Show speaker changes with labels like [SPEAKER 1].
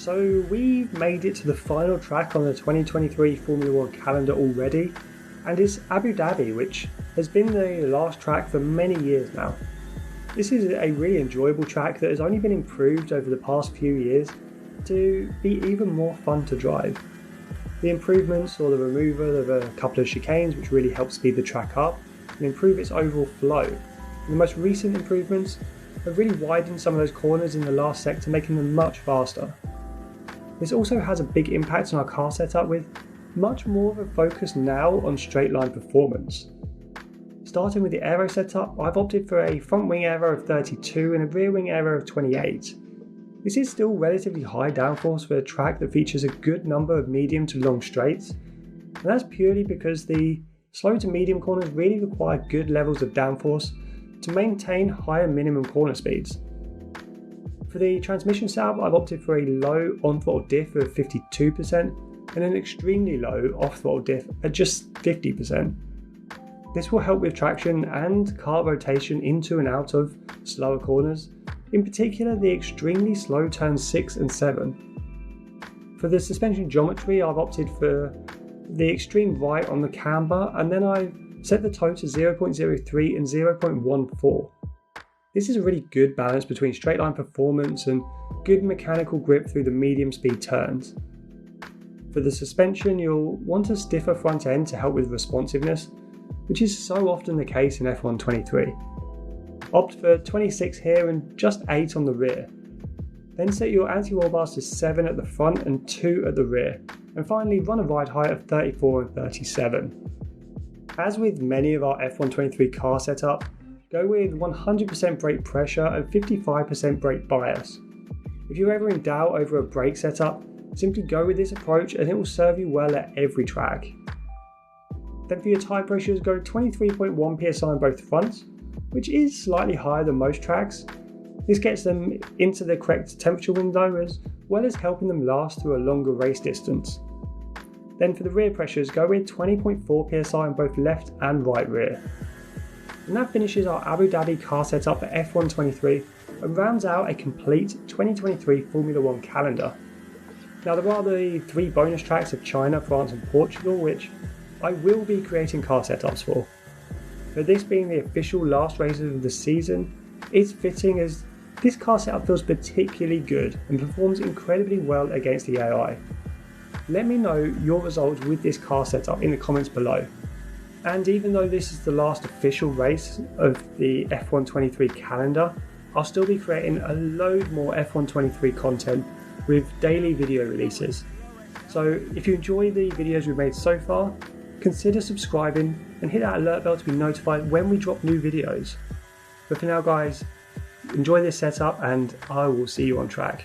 [SPEAKER 1] So we've made it to the final track on the 2023 Formula 1 calendar already, and it's Abu Dhabi, which has been the last track for many years now. This is a really enjoyable track that has only been improved over the past few years to be even more fun to drive. The improvements or the removal of a couple of chicanes which really help speed the track up and improve its overall flow. And the most recent improvements have really widened some of those corners in the last sector, making them much faster. This also has a big impact on our car setup, with much more of a focus now on straight line performance. Starting with the aero setup, I've opted for a front wing aero of 32 and a rear wing aero of 28. This is still relatively high downforce for a track that features a good number of medium to long straights, and that's purely because the slow to medium corners really require good levels of downforce to maintain higher minimum corner speeds. For the transmission setup, I've opted for a low on-throttle diff of 52% and an extremely low off-throttle diff at just 50%. This will help with traction and car rotation into and out of slower corners, in particular the extremely slow turns 6 and 7. For the suspension geometry, I've opted for the extreme right on the camber, and then I've set the toe to 0.03 and 0.14. This is a really good balance between straight line performance and good mechanical grip through the medium speed turns. For the suspension, you'll want a stiffer front end to help with responsiveness, which is so often the case in F1 23. Opt for 26 here and just 8 on the rear. Then set your anti-roll bars to 7 at the front and 2 at the rear, and finally run a ride height of 34 and 37. As with many of our F1 23 car setup, go with 100% brake pressure and 55% brake bias. If you're ever in doubt over a brake setup, simply go with this approach and it will serve you well at every track. Then for your tyre pressures, go 23.1 psi on both fronts, which is slightly higher than most tracks. This gets them into the correct temperature window as well as helping them last through a longer race distance. Then for the rear pressures, go with 20.4 psi on both left and right rear. And that finishes our Abu Dhabi car setup for F1 23 and rounds out a complete 2023 Formula 1 calendar. Now there are the 3 bonus tracks of China, France and Portugal, which I will be creating car setups for. But this being the official last race of the season, it's fitting as this car setup feels particularly good and performs incredibly well against the AI. Let me know your results with this car setup in the comments below. And even though this is the last official race of the F1 23 calendar, I'll still be creating a load more F1 23 content with daily video releases. So if you enjoy the videos we've made so far, consider subscribing and hit that alert bell to be notified when we drop new videos. But for now guys, enjoy this setup and I will see you on track.